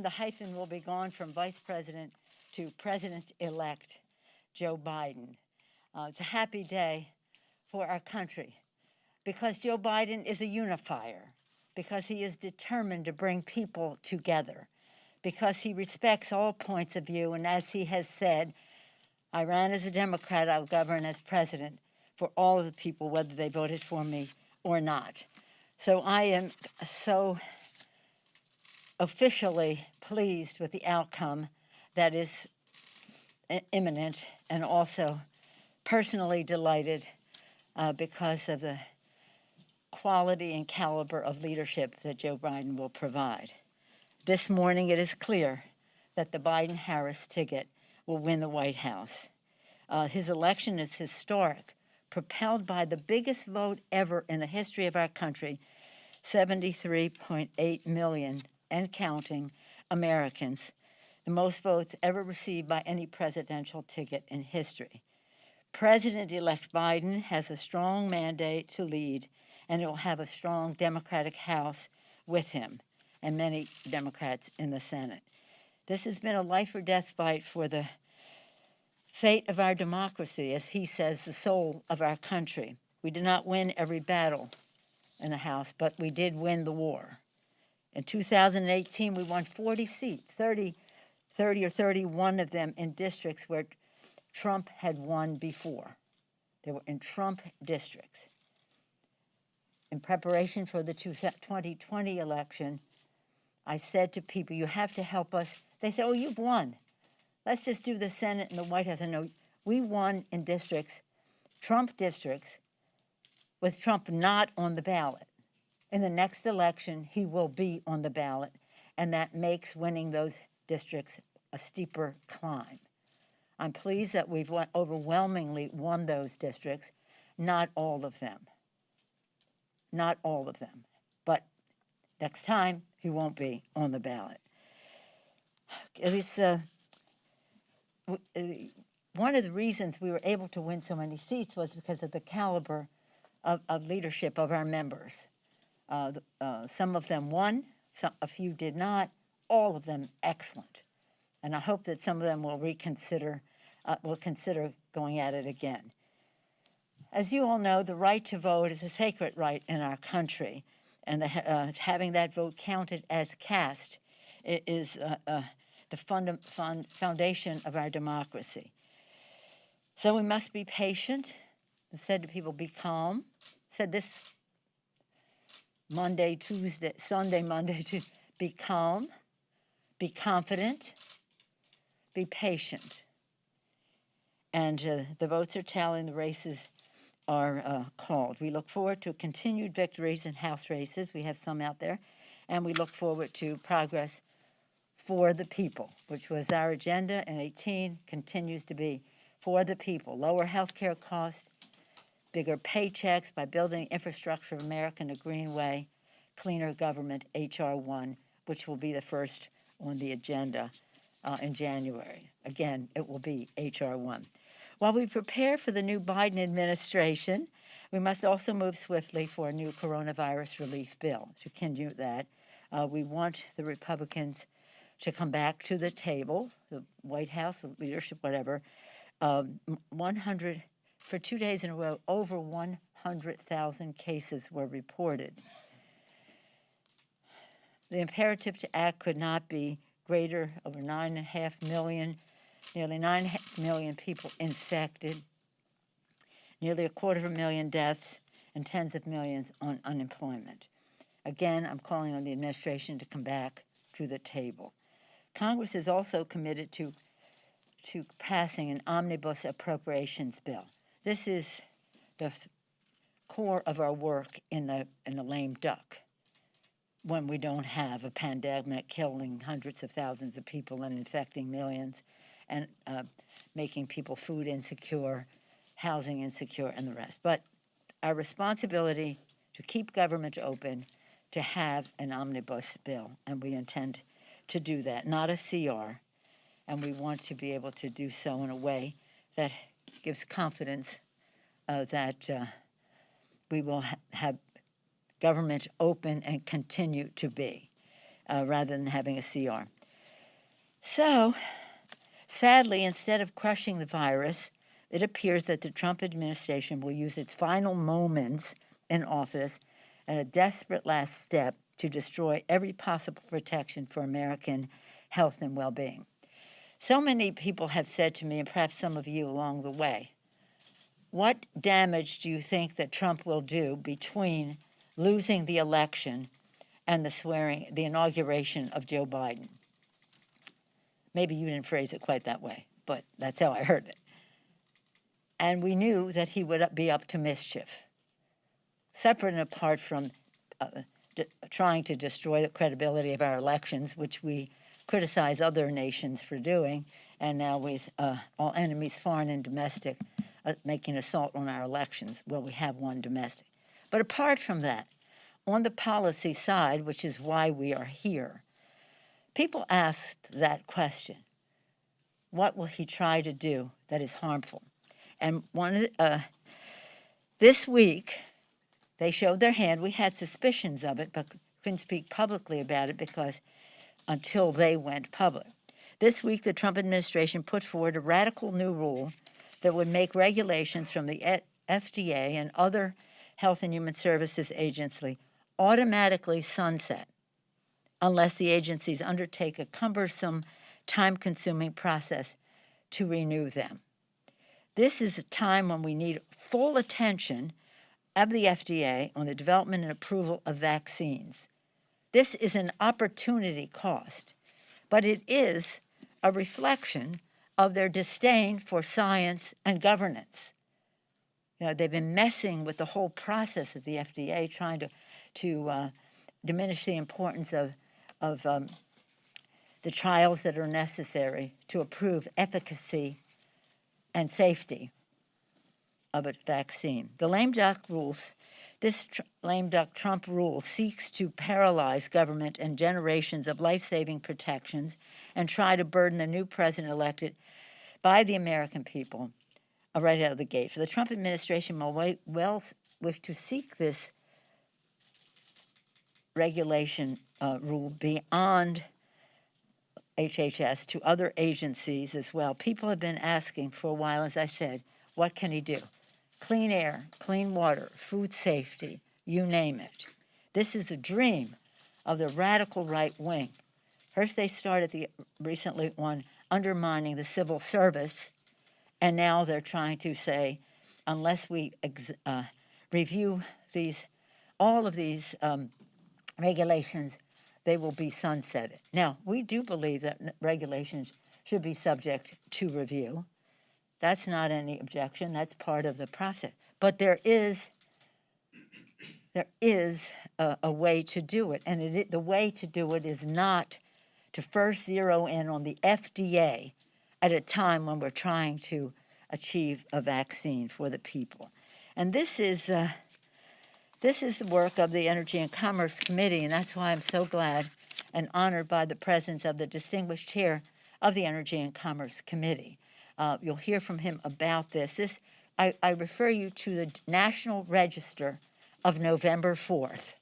soon the hyphen will be gone from Vice President to President-elect Joe Biden. It's a happy day for our country because Joe Biden is a unifier, because he is determined to bring people together, because he respects all points of view, and as he has said, I ran as a Democrat, I'll govern as president for all of the people, whether they voted for me or not. So I am so officially pleased with the outcome that is imminent, and also personally delighted because of the quality and caliber of leadership that Joe Biden will provide. This morning it is clear that the Biden-Harris ticket will win the White House. His election is historic, propelled by the biggest vote ever in the history of our country, 73.8 million and counting Americans, the most votes ever received by any presidential ticket in history. President-elect Biden has a strong mandate to lead, and it will have a strong Democratic House with him and many Democrats in the Senate. This has been a life or death fight for the fate of our democracy, as he says, the soul of our country. We did not win every battle in the House, but we did win the war. In 2018, we won 40 seats, 30 or 31 of them in districts where Trump had won before. They were in Trump districts. In preparation for the 2020 election, I said to people, you have to help us. They said, oh, you've won. Let's just do the Senate and the White House. I know we won in districts, Trump districts, with Trump not on the ballot. In the next election, he will be on the ballot, and that makes winning those districts a steeper climb. I'm pleased that we've overwhelmingly won those districts, not all of them. Not all of them. But next time, he won't be on the ballot. At least one of the reasons we were able to win so many seats was because of the caliber of leadership of our members. Some of them won, a few did not, all of them excellent. And I hope that some of them will consider going at it again. As you all know, the right to vote is a sacred right in our country, and having that vote counted as cast is the foundation of our democracy. So we must be patient. I've said to people, be calm. I said this Monday, Tuesday, be calm, be confident, be patient. And the votes are tallying, the races are called. We look forward to continued victories in House races. We have some out there. And we look forward to progress for the people, which was our agenda in 18, continues to be for the people. Lower health care costs, bigger paychecks by building infrastructure of America in a green way, cleaner government, H.R. 1, which will be the first on the agenda in January. Again, it will be H.R. 1. While we prepare for the new Biden administration, we must also move swiftly for a new coronavirus relief bill. To continue that, we want the Republicans to come back to the table, the White House, the leadership, whatever. 100, for 2 days in a row, over 100,000 cases were reported. The imperative to act could not be greater, over 9.5 million, nearly 9.5 million people infected, nearly 250,000 deaths, and tens of millions on unemployment. Again, I'm calling on the administration to come back to the table. Congress is also committed to passing an omnibus appropriations bill. This is the core of our work in the lame duck, when we don't have a pandemic killing hundreds of thousands of people and infecting millions, and making people food insecure, housing insecure, and the rest. But our responsibility to keep government open, to have an omnibus bill, and we intend to do that, not a CR, and we want to be able to do so in a way that gives confidence that we will have government open and continue to be, rather than having a CR. So, sadly, instead of crushing the virus, it appears that the Trump administration will use its final moments in office as a desperate last step to destroy every possible protection for American health and well being. So many people have said to me, and perhaps some of you along the way, what damage do you think that Trump will do between losing the election and the inauguration of Joe Biden? Maybe you didn't phrase it quite that way, but that's how I heard it. And we knew that he would be up to mischief, separate and apart from trying to destroy the credibility of our elections, which we criticize other nations for doing, and now with all enemies, foreign and domestic, making assault on our elections. Well, we have one domestic. But apart from that, on the policy side, which is why we are here, people asked that question: what will he try to do that is harmful? And this week, they showed their hand. We had suspicions of it, but couldn't speak publicly about it because until they went public. This week, the Trump administration put forward a radical new rule that would make regulations from the FDA and other Health and Human Services agency automatically sunset unless the agencies undertake a cumbersome, time-consuming process to renew them. This is a time when we need full attention of the FDA on the development and approval of vaccines. This is an opportunity cost, but it is a reflection of their disdain for science and governance. You know, they've been messing with the whole process of the FDA, trying to diminish the importance of the trials that are necessary to approve efficacy and safety of a vaccine. The lame duck rules, this lame duck Trump rule seeks to paralyze government and generations of life-saving protections and try to burden the new president elected by the American people right out of the gate. So the Trump administration will well wish to seek this regulation rule beyond HHS to other agencies as well. People have been asking for a while, as I said, what can he do? Clean air, clean water, food safety, you name it. This is a dream of the radical right wing. First they started recently on undermining the civil service, and now they're trying to say, unless we review all of these regulations, they will be sunsetted. Now, we do believe that regulations should be subject to review. That's not any objection. That's part of the process. But there is a way to do it, and the way to do it is not to first zero in on the FDA at a time when we're trying to achieve a vaccine for the people. And this is the work of the Energy and Commerce Committee, and that's why I'm so glad and honored by the presence of the distinguished chair of the Energy and Commerce Committee. You'll hear from him about this. I refer you to the National Register of November 4th,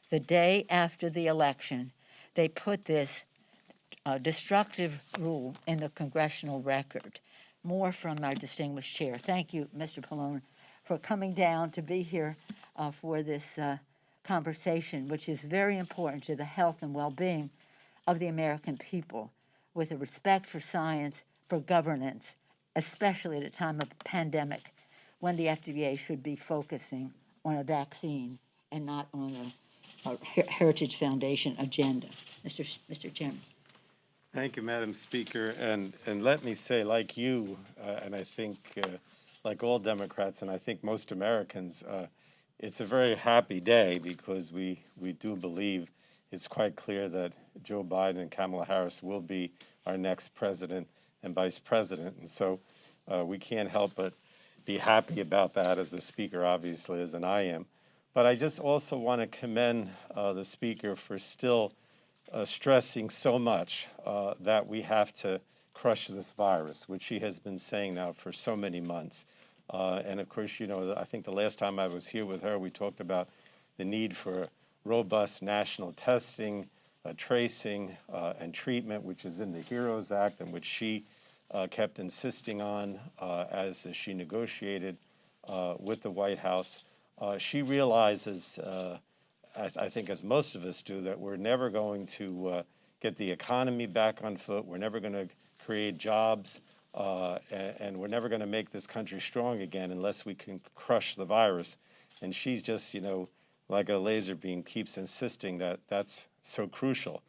the day after the election. They put this destructive rule in the congressional record. More from our distinguished chair. Thank you, Mr. Pallone, for coming down to be here for this conversation, which is very important to the health and well-being of the American people, with a respect for science, for governance, especially at a time of pandemic when the FDA should be focusing on a vaccine and not on a Heritage Foundation agenda. Mr. Chairman. Thank you, Madam Speaker. And let me say, like you, and I think like all Democrats, and I think most Americans, it's a very happy day because we do believe it's quite clear that Joe Biden and Kamala Harris will be our next president and vice president. And so we can't help but be happy about that, as the Speaker obviously is, and I am. But I just also want to commend the Speaker for still stressing so much that we have to crush this virus, which she has been saying now for so many months. And of course, you know, I think the last time I was here with her, we talked about the need for robust national testing, tracing, and treatment, which is in the HEROES Act, and which she kept insisting on as she negotiated with the White House. She realizes, I think as most of us do, that we're never going to get the economy back on foot. We're never going to create jobs, and we're never going to make this country strong again unless we can crush the virus. And she's just, like a laser beam, keeps insisting that that's so crucial.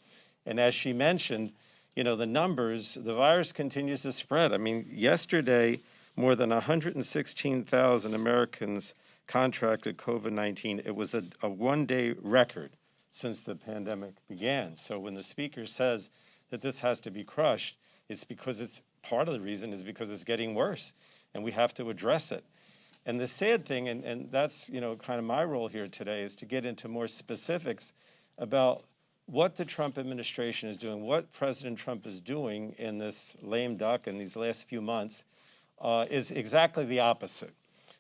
And as she mentioned, the numbers, the virus continues to spread. I mean, yesterday, more than 116,000 Americans contracted COVID-19. It was a one-day record since the pandemic began. So when the speaker says that this has to be crushed, it's because it's part of the reason is because it's getting worse, and we have to address it. And the sad thing, and that's kind of my role here today, is to get into more specifics about what the Trump administration is doing, what President Trump is doing in this lame duck in these last few months is exactly the opposite.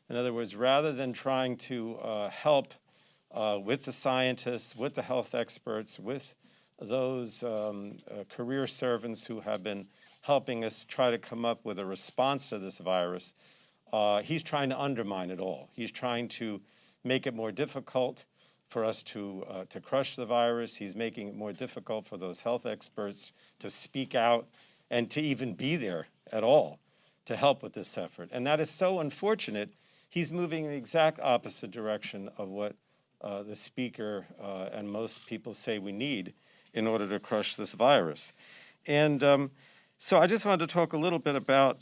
In other words, rather than trying to help with the scientists, with the health experts, with those career servants who have been helping us try to come up with a response to this virus, he's trying to undermine it all. He's trying to make it more difficult for us to crush the virus. He's making it more difficult for those health experts to speak out and to even be there at all to help with this effort. And that is so unfortunate. He's moving in the exact opposite direction of what the speaker and most people say we need in order to crush this virus. And so I just wanted to talk a little bit about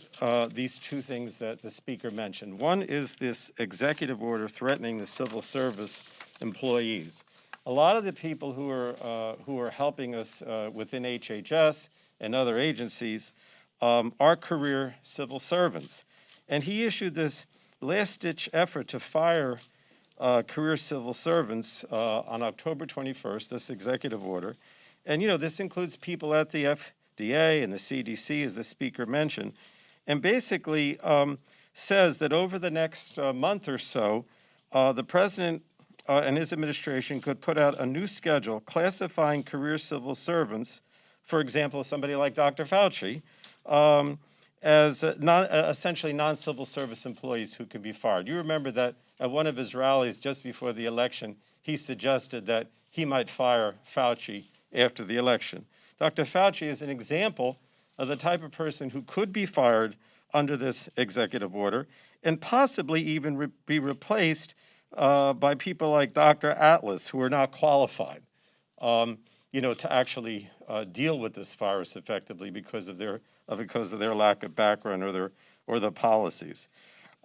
these two things that the speaker mentioned. One is this executive order threatening the civil service employees. A lot of the people who are helping us within HHS and other agencies are career civil servants. And he issued this last-ditch effort to fire career civil servants on October 21st, this executive order. And, this includes people at the FDA and the CDC, as the speaker mentioned, and basically says that over the next month or so, the president and his administration could put out a new schedule classifying career civil servants, for example, somebody like Dr. Fauci, as essentially non-civil service employees who can be fired. You remember that at one of his rallies just before the election, he suggested that he might fire Fauci after the election. Dr. Fauci is an example of the type of person who could be fired under this executive order and possibly even be replaced by people like Dr. Atlas, who are not qualified, to actually deal with this virus effectively because of their lack of background or the policies.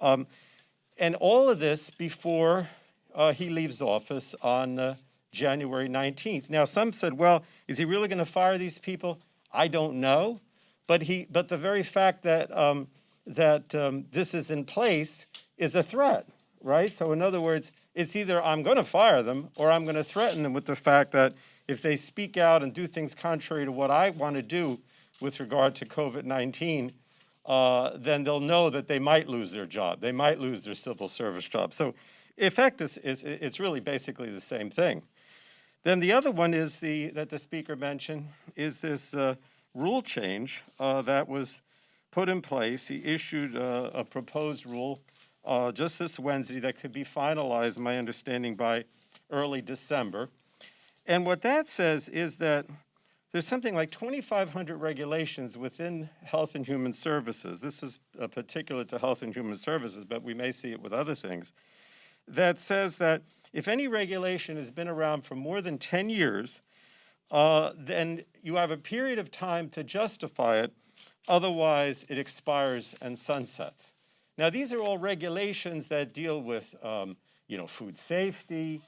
And all of this before he leaves office on January 19th. Now, some said, well, is he really going to fire these people? I don't know. But the very fact that this is in place is a threat, right? So in other words, it's either I'm going to fire them or I'm going to threaten them with the fact that if they speak out and do things contrary to what I want to do with regard to COVID-19, then they'll know that they might lose their job. They might lose their civil service job. So effect it's really basically the same thing. Then the other one is that the speaker mentioned is this rule change that was put in place. He issued a proposed rule just this Wednesday that could be finalized, my understanding, by early December. And what that says is that there's something like 2,500 regulations within Health and Human Services. This is particular to Health and Human Services, but we may see it with other things. That says that if any regulation has been around for more than 10 years, then you have a period of time to justify it. Otherwise, it expires and sunsets. Now, these are all regulations that deal with, food safety,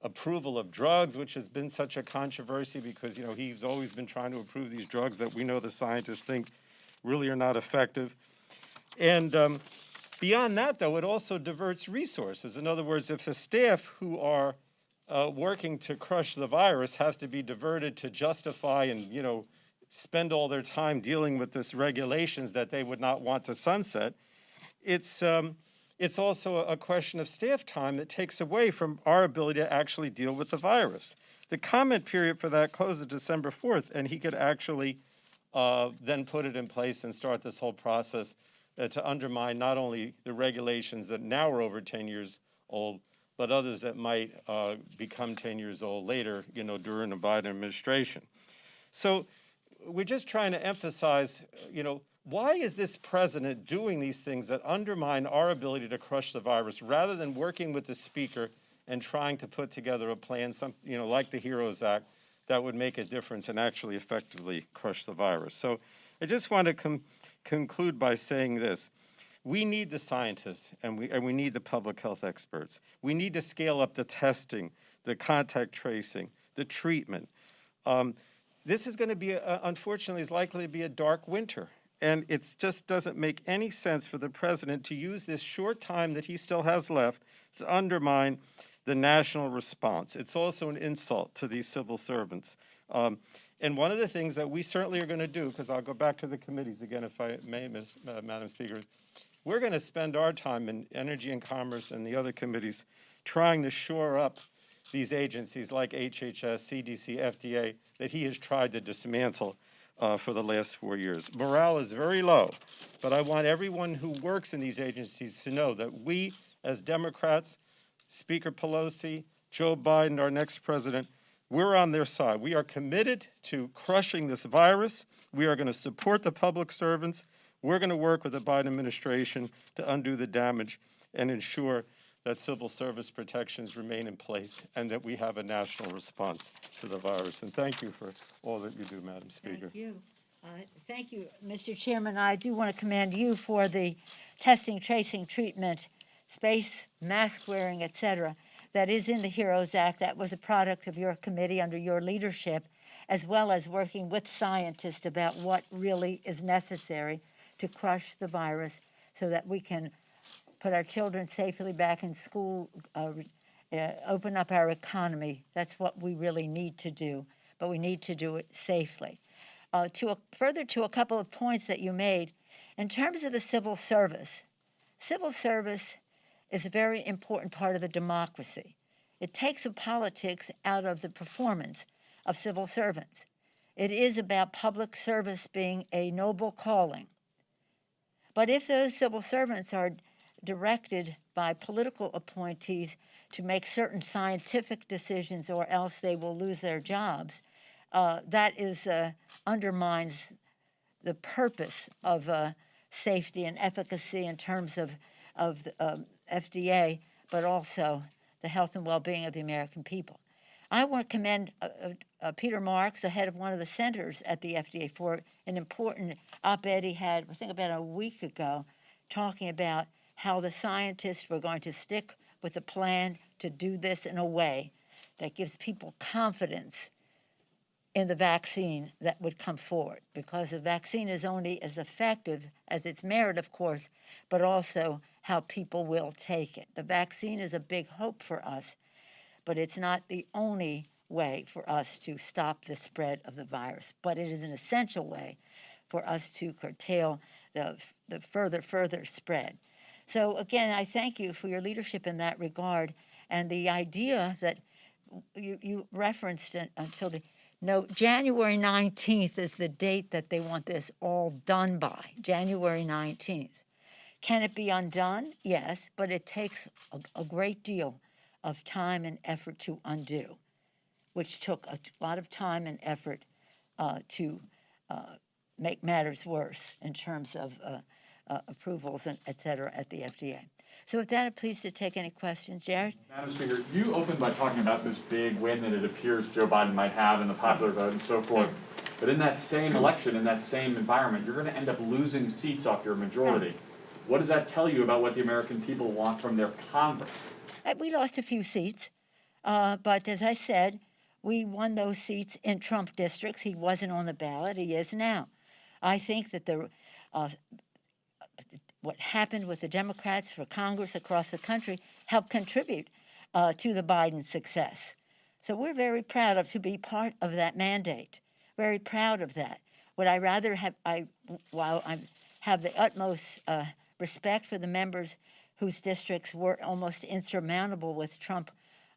approval of drugs, which has been such a controversy because, he's always been trying to approve these drugs that we know the scientists think really are not effective. And beyond that, though, it also diverts resources. In other words, if the staff who are working to crush the virus has to be diverted to justify and, spend all their time dealing with this regulations that they would not want to sunset, it's it's also a question of staff time that takes away from our ability to actually deal with the virus. The comment period for that closes December 4th, and he could actually then put it in place and start this whole process to undermine not only the regulations that now are over 10 years old, but others that might become 10 years old later, during the Biden administration. So we're just trying to emphasize, why is this president doing these things that undermine our ability to crush the virus rather than working with the speaker and trying to put together a plan, like the HEROES Act, that would make a difference and actually effectively crush the virus. So I just want to conclude by saying this. We need the scientists and we need the public health experts. We need to scale up the testing, the contact tracing, the treatment. This is going to be, unfortunately, is likely to be a dark winter. And it just doesn't make any sense for the president to use this short time that he still has left to undermine the national response. It's also an insult to these civil servants. And one of the things that we certainly are going to do, because I'll go back to the committees again if I may, Madam Speaker, we're going to spend our time in Energy and Commerce and the other committees trying to shore up these agencies like HHS, CDC, FDA, that he has tried to dismantle for the last 4 years. Morale is very low, but I want everyone who works in these agencies to know that we, as Democrats, Speaker Pelosi, Joe Biden, our next president, we're on their side. We are committed to crushing this virus. We are going to support the public servants. We're going to work with the Biden administration to undo the damage and ensure that civil service protections remain in place and that we have a national response to the virus. And thank you for all that you do, Madam Speaker. Thank you. Thank you, Mr. Chairman. I do want to commend you for the testing, tracing, treatment, space, mask wearing, et cetera, that is in the HEROES Act. That was a product of your committee under your leadership, as well as working with scientists about what really is necessary to crush the virus so that we can put our children safely back in school, open up our economy. That's what we really need to do, but we need to do it safely. Further to a couple of points that you made, in terms of the civil service is a very important part of a democracy. It takes the politics out of the performance of civil servants. It is about public service being a noble calling. But if those civil servants are directed by political appointees to make certain scientific decisions or else they will lose their jobs, that undermines the purpose of safety and efficacy in terms of FDA, but also the health and well-being of the American people. I want to commend Peter Marks, the head of one of the centers at the FDA, for an important op-ed he had, I think about a week ago, talking about how the scientists were going to stick with a plan to do this in a way that gives people confidence in the vaccine that would come forward, because the vaccine is only as effective as its merit, of course, but also how people will take it. The vaccine is a big hope for us, but it's not the only way for us to stop the spread of the virus, but it is an essential way for us to curtail the further spread. So again, I thank you for your leadership in that regard, and the idea that you referenced until January 19th is the date that they want this all done by, January 19th. Can it be undone? Yes, but it takes a great deal of time and effort to undo, which took a lot of time and effort to make matters worse in terms of approvals and et cetera at the FDA. So with that, I'm pleased to take any questions. Jared? Madam Speaker, you opened by talking about this big win that it appears Joe Biden might have in the popular vote and so forth. But in that same election, in that same environment, you're going to end up losing seats off your majority. What does that tell you about what the American people want from their Congress? We lost a few seats, but as I said, we won those seats in Trump districts. He wasn't on the ballot. He is now. I think that what happened with the Democrats for Congress across the country helped contribute to the Biden success. So we're very proud to be part of that mandate. Very proud of that. Would I rather have, while I have the utmost respect for the members whose districts were almost insurmountable with Trump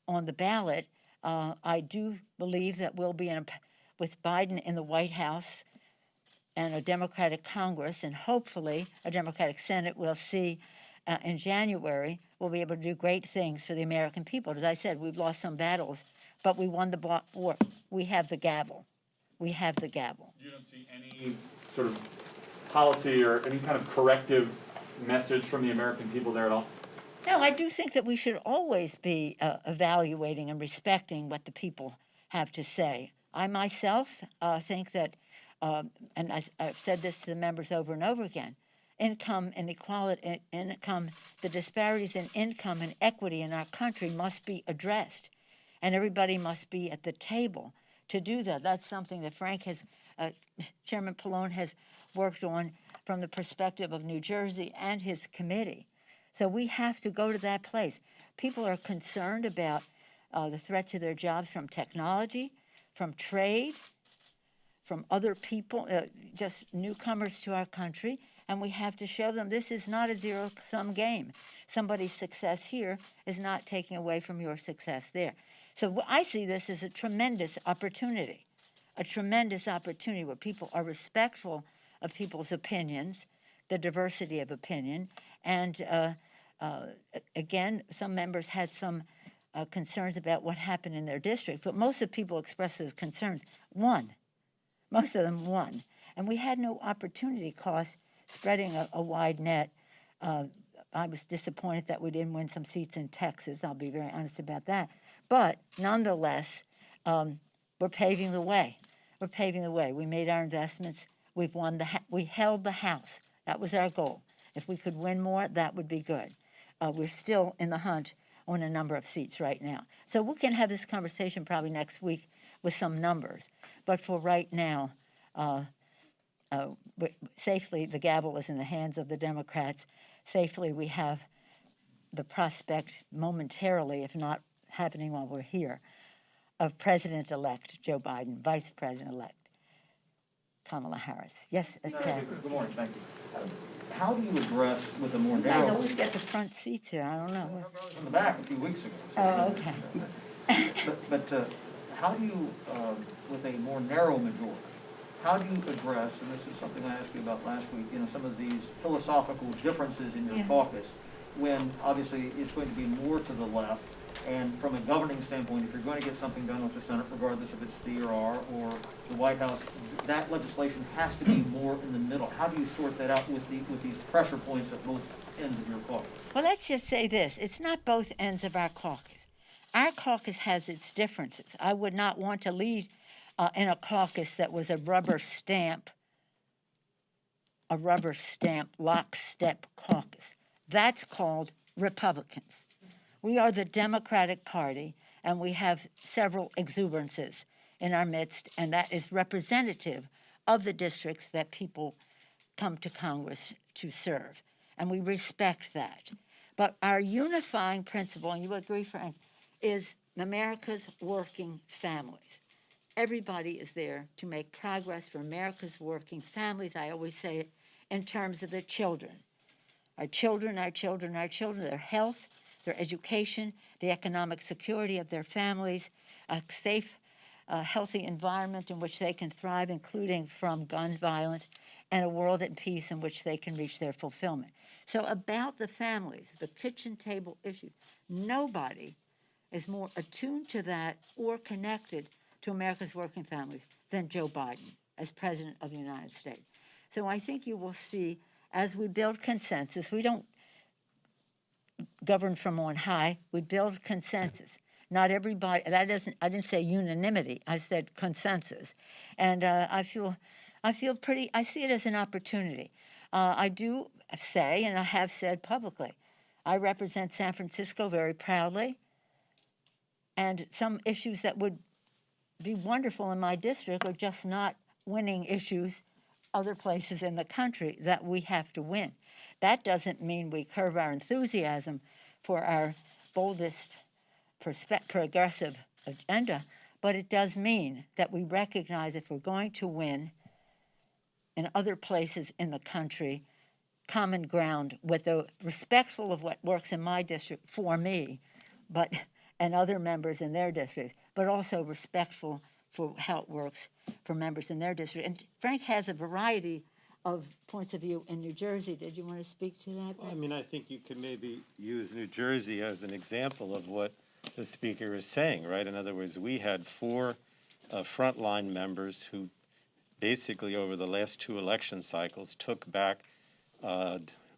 on the ballot, I do believe that we'll be with Biden in the White House and a Democratic Congress, and hopefully a Democratic Senate, we'll see in January, we'll be able to do great things for the American people. As I said, we've lost some battles, but we won the war. We have the gavel. We have the gavel. You don't see any sort of policy or any kind of corrective message from the American people there at all? No, I do think that we should always be evaluating and respecting what the people have to say. I myself think that, and I've said this to the members over and over again, income inequality, the disparities in income and equity in our country must be addressed, and everybody must be at the table to do that. That's something that Chairman Pallone has worked on from the perspective of New Jersey and his committee. So we have to go to that place. People are concerned about the threat to their jobs from technology, from trade, from other people, just newcomers to our country, and we have to show them this is not a zero-sum game. Somebody's success here is not taking away from your success there. So I see this as a tremendous opportunity where people are respectful of people's opinions, the diversity of opinion, and again, some members had some concerns about what happened in their district, but most of the people expressed those concerns most of them won. And we had no opportunity cost spreading a wide net. I was disappointed that we didn't win some seats in Texas. I'll be very honest about that. But nonetheless, we're paving the way. We're paving the way. We made our investments. We've won we held the House. That was our goal. If we could win more, that would be good. We're still in the hunt on a number of seats right now. So we can have this conversation probably next week with some numbers. But for right now, safely, the gavel is in the hands of the Democrats. Safely, we have the prospect momentarily, if not happening while we're here, of President-elect Joe Biden, Vice President-elect Kamala Harris. Yes, Chad. Good morning, thank you. How do you address with a more You guys narrow? always get the front seats here. I don't know. In the back a few weeks ago. Oh, okay. But how do you, with a more narrow majority, how do you address, and this is something I asked you about last week, some of these philosophical differences in your caucus, when obviously it's going to be more to the left, and from a governing standpoint, if you're going to get something done with the Senate, regardless if it's DRR or the White House, that legislation has to be more in the middle. How do you sort that out with these pressure points at both ends of your caucus? Well, let's just say this. It's not both ends of our caucus. Our caucus has its differences. I would not want to lead in a caucus that was a rubber stamp lockstep caucus. That's called Republicans. We are the Democratic Party, and we have several exuberances in our midst, and that is representative of the districts that people come to Congress to serve, and we respect that. But our unifying principle, and you would agree, Frank, is America's working families. Everybody is there to make progress for America's working families. I always say it in terms of the children. Our children, their health, their education, the economic security of their families, a safe, healthy environment in which they can thrive, including from gun violence, and a world at peace in which they can reach their fulfillment. So about the families, the kitchen table issues, nobody is more attuned to that or connected to America's working families than Joe Biden as President of the United States. So I think you will see, as we build consensus, we don't govern from on high, we build consensus. Not everybody, I didn't say unanimity, I said consensus. And I see it as an opportunity. I do say, and I have said publicly, I represent San Francisco very proudly, and some issues that would be wonderful in my district are just not winning issues other places in the country that we have to win. That doesn't mean we curb our enthusiasm for our boldest progressive agenda, but it does mean that we recognize if we're going to win in other places in the country, common ground with the respectful of what works in my district for me, but and other members in their districts, but also respectful for how it works for members in their district. And Frank has a variety of points of view in New Jersey. Did you want to speak to that? Well, I mean, I think you could maybe use New Jersey as an example of what the speaker is saying, right? In other words, we had four frontline members who basically over the last two election cycles took back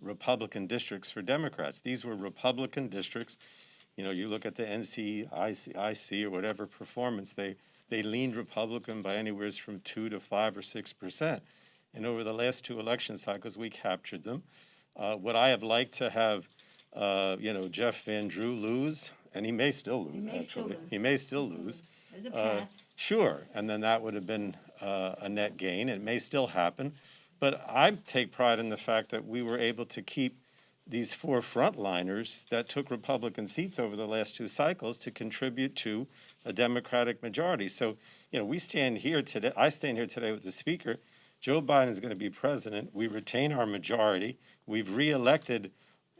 Republican districts for Democrats. These were Republican districts. You know, you look at the NCIC or whatever performance, they leaned Republican by anywhere from 2 to 5 or 6%. And over the last two election cycles, we captured them. Would I have liked to have, Jeff Van Drew lose? And he may still lose, actually. He may still lose. There's a path. Sure, and then that would have been a net gain. It may still happen. But I take pride in the fact that we were able to keep these four frontliners that took Republican seats over the last two cycles to contribute to a Democratic majority. So, we stand here today, I stand here today with the speaker. Joe Biden is going to be president. We retain our majority. We've reelected,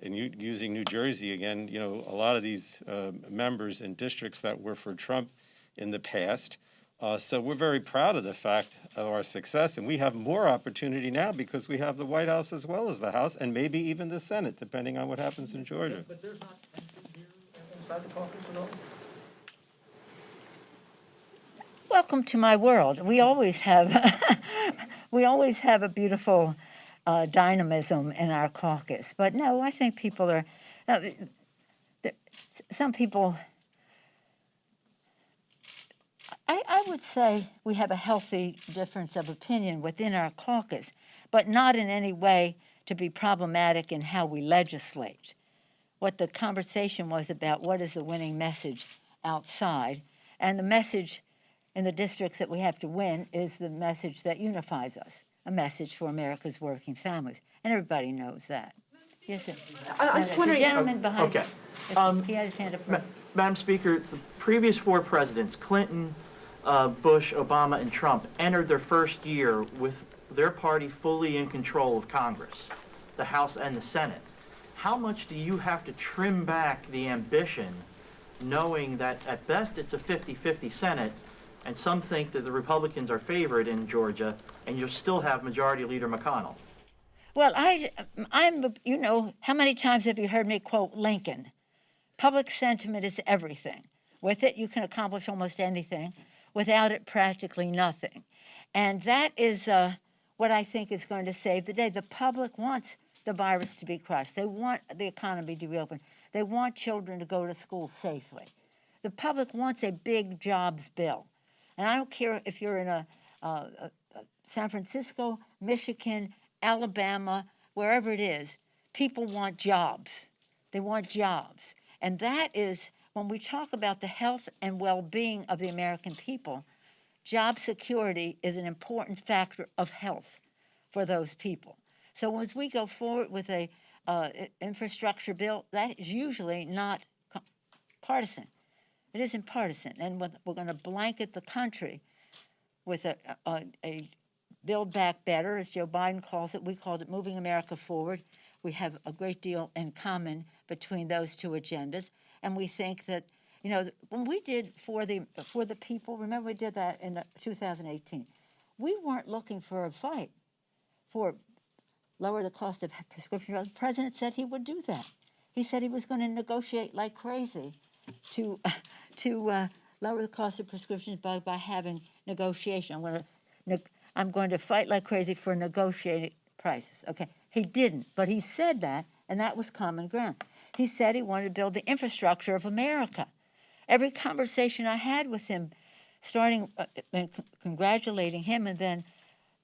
and using New Jersey again, a lot of these members in districts that were for Trump in the past. So we're very proud of the fact of our success, and we have more opportunity now because we have the White House as well as the House, and maybe even the Senate, depending on what happens in Georgia. But there's not tension here inside the caucus at all? Welcome to my world. We always have, a beautiful dynamism in our caucus. But no, I think people are. Some people. I would say we have a healthy difference of opinion within our caucus, but not in any way to be problematic in how we legislate. What the conversation was about, what is the winning message outside, and the message in the districts that we have to win is the message that unifies us, a message for America's working families, and everybody knows that. Yes, sir. I was The wondering. gentleman behind. Okay. He had his hand up first. Madam Speaker, the previous four presidents, Clinton, Bush, Obama, and Trump, entered their first year with their party fully in control of Congress, the House and the Senate. How much do you have to trim back the ambition, knowing that at best it's a 50-50 Senate, and some think that the Republicans are favored in Georgia, and you'll still have Majority Leader McConnell? Well, how many times have you heard me quote Lincoln? Public sentiment is everything. With it, you can accomplish almost anything. Without it, practically nothing. And that is what I think is going to save the day. The public wants the virus to be crushed. They want the economy to be open. They want children to go to school safely. The public wants a big jobs bill. And I don't care if you're in a San Francisco, Michigan, Alabama, wherever it is, people want jobs. They want jobs. And that is, when we talk about the health and well-being of the American people, job security is an important factor of health for those people. So as we go forward with a infrastructure bill, that is usually not partisan. It isn't partisan. And we're going to blanket the country with a Build Back Better, as Joe Biden calls it. We called it Moving America Forward. We have a great deal in common between those two agendas. And we think that, when we did for the people, remember we did that in 2018, we weren't looking for a fight for lower the cost of prescription drugs. The president said he would do that. He said he was going to negotiate like crazy to lower the cost of prescriptions by having negotiation. I'm going to fight like crazy for negotiated prices. Okay, he didn't, but he said that, and that was common ground. He said he wanted to build the infrastructure of America. Every conversation I had with him, starting and congratulating him, and then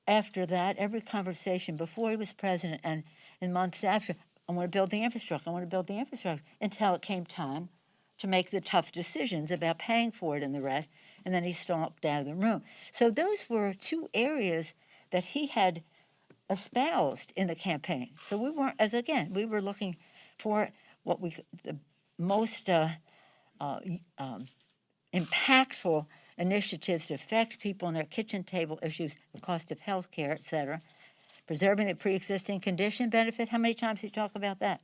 after that, every conversation before he was president and in months after, I want to build the infrastructure, I want to build the infrastructure, until it came time to make the tough decisions about paying for it and the rest, and then he stalked out of the room. So those were two areas that he had espoused in the campaign. So we weren't, we were looking for the most impactful initiatives to affect people on their kitchen table issues, the cost of health care, et cetera, Preserving the pre-existing condition benefit, how many times did you talk about that?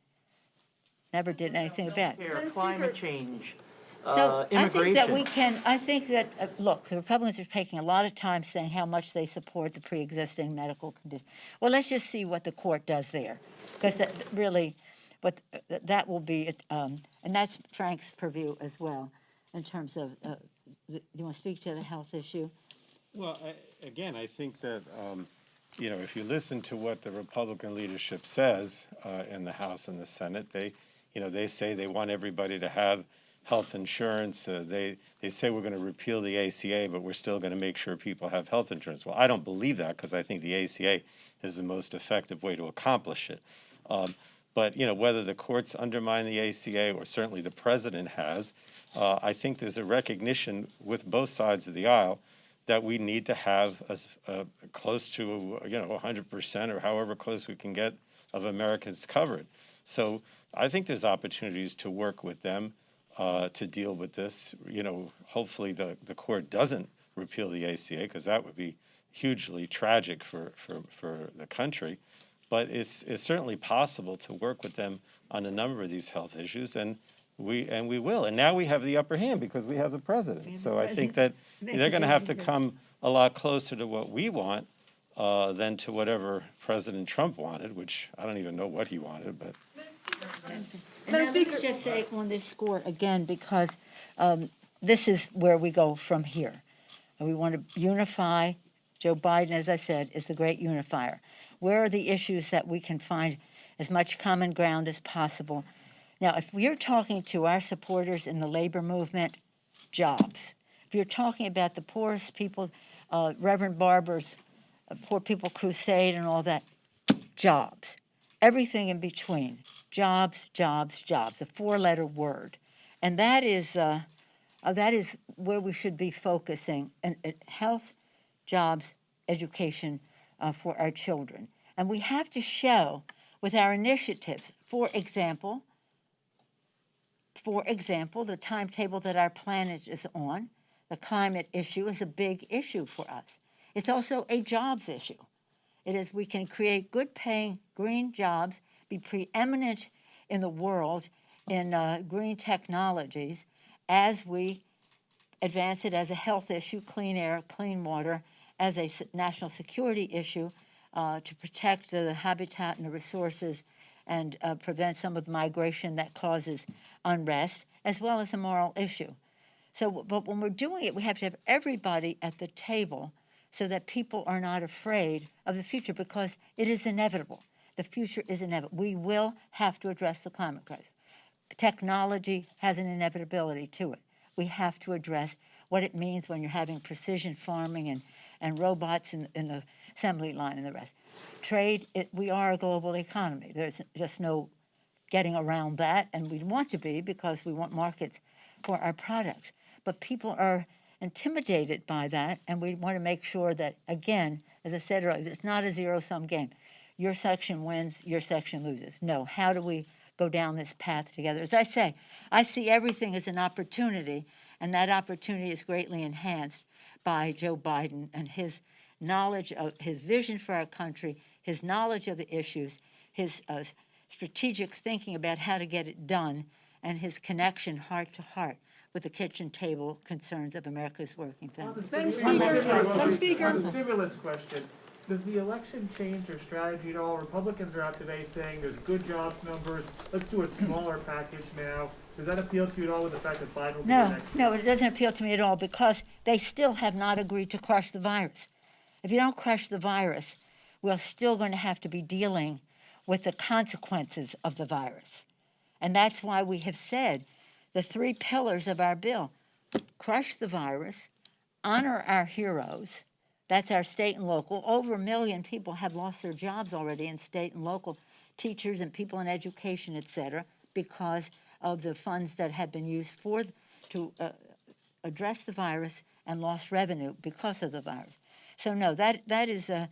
Never did anything about it. Healthcare, climate change, So immigration. I think that, look, the Republicans are taking a lot of time saying how much they support the pre-existing medical condition. Well, let's just see what the court does there, because that really, that will be, and that's Frank's purview as well, in terms of, you want to speak to the health issue? Well, again, I think that, if you listen to what the Republican leadership says in the House and the Senate, they say they want everybody to have health insurance. They say we're going to repeal the ACA, but we're still going to make sure people have health insurance. Well, I don't believe that because I think the ACA is the most effective way to accomplish it. But whether the courts undermine the ACA or certainly the president has, I think there's a recognition with both sides of the aisle that we need to have close to 100% or however close we can get of Americans covered. So I think there's opportunities to work with them to deal with this. Hopefully the court doesn't repeal the ACA because that would be hugely tragic for the country. But it's certainly possible to work with them on a number of these health issues, and we will. And now we have the upper hand because we have the president. So I think that they're going to have to come a lot closer to what we want than to whatever President Trump wanted, which I don't even know what he wanted. But And let me just say on this score again, because this is where we go from here. And we want to unify. Joe Biden, as I said, is the great unifier. Where are the issues that we can find as much common ground as possible? Now, if we're talking to our supporters in the labor movement, jobs. If you're talking about the poorest people, Reverend Barber's Poor People Crusade and all that, jobs. Everything in between, jobs, jobs, jobs, a four-letter word. And that is where we should be focusing, and health, jobs, education for our children. And we have to show with our initiatives, for example, the timetable that our planet is on, the climate issue is a big issue for us. It's also a jobs issue. It is, we can create good paying green jobs, be preeminent in the world in green technologies as we advance it as a health issue, clean air, clean water, as a national security issue to protect the habitat and the resources and prevent some of the migration that causes unrest, as well as a moral issue. So, but when we're doing it, we have to have everybody at the table so that people are not afraid of the future, because it is inevitable. The future is inevitable. We will have to address the climate crisis. Technology has an inevitability to it. We have to address what it means when you're having precision farming and robots in the assembly line and the rest. Trade, we are a global economy. There's just no getting around that, and we want to be because we want markets for our products. But people are intimidated by that, and we want to make sure that, again, as I said earlier, it's not a zero-sum game. Your section wins, your section loses. No, how do we go down this path together? As I say, I see everything as an opportunity, and that opportunity is greatly enhanced by Joe Biden and his knowledge of his vision for our country, his knowledge of the issues, his strategic thinking about how to get it done, and his connection heart to heart with the kitchen table concerns of America's working families. Madam Speaker, on the stimulus question, does the election change their strategy at all? Republicans are out today saying there's good jobs numbers, let's do a smaller package now. Does that appeal to you at all with the fact that Biden will be the next? No, it doesn't appeal to me at all, because they still have not agreed to crush the virus. If you don't crush the virus, we're still going to have to be dealing with the consequences of the virus. And that's why we have said the three pillars of our bill: crush the virus, honor our heroes, that's our state and local. Over 1 million people have lost their jobs already in state and local, teachers and people in education, et cetera, because of the funds that have been used to address the virus and lost revenue because of the virus. So no, that isn't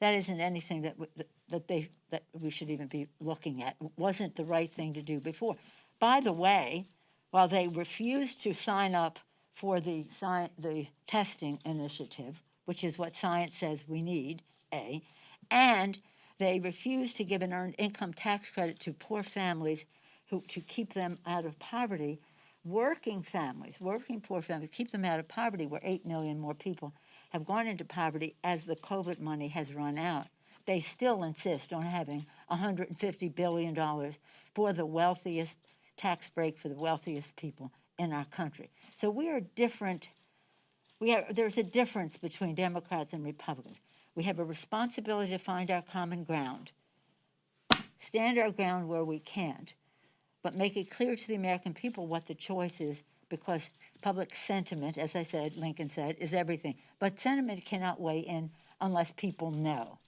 anything that we should even be looking at. It wasn't the right thing to do before. By the way, while they refused to sign up for the testing initiative, which is what science says we need, and They refuse to give an earned income tax credit to poor families to keep them out of poverty. Working families, working poor families, keep them out of poverty, where 8 million more people have gone into poverty as the COVID money has run out. They still insist on having $150 billion for the wealthiest, tax break for the wealthiest people in our country. So we are different. There's a difference between Democrats and Republicans. We have a responsibility to find our common ground, stand our ground where we can't, but make it clear to the American people what the choice is, because public sentiment, as I said, Lincoln said, is everything. But sentiment cannot weigh in unless people know.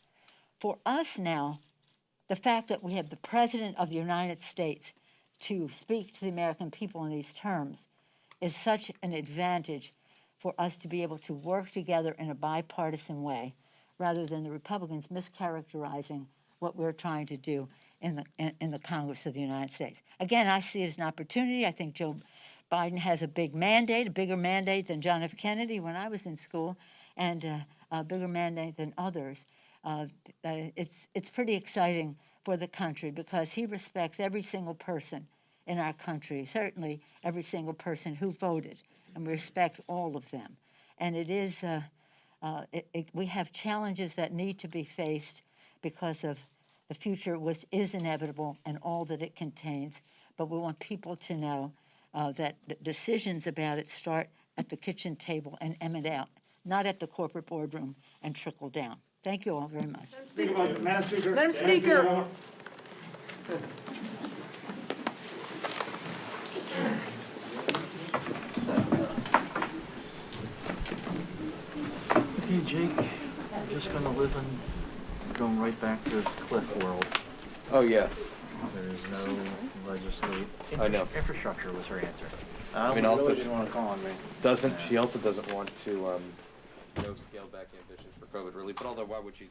For us now, the fact that we have the President of the United States to speak to the American people in these terms is such an advantage for us to be able to work together in a bipartisan way, rather than the Republicans mischaracterizing what we're trying to do in the Congress of the United States. Again, I see it as an opportunity. I think Joe Biden has a big mandate, a bigger mandate than John F. Kennedy when I was in school, and a bigger mandate than others. It's pretty exciting for the country because he respects every single person in our country, certainly every single person who voted, and we respect all of them. And it is, we have challenges that need to be faced because of the future, which is inevitable and all that it contains. But we want people to know that the decisions about it start at the kitchen table and emanate out, not at the corporate boardroom and trickle down. Thank you all very much. Madam Speaker. Madam Speaker. Okay, Jake, I'm just gonna live in, going right back to Cliff world. Oh, yeah. There's no legislate. I know. Infrastructure was her answer. I mean, also, didn't want to call on me. she also doesn't want to, no scale back ambitions for COVID relief, but although why would she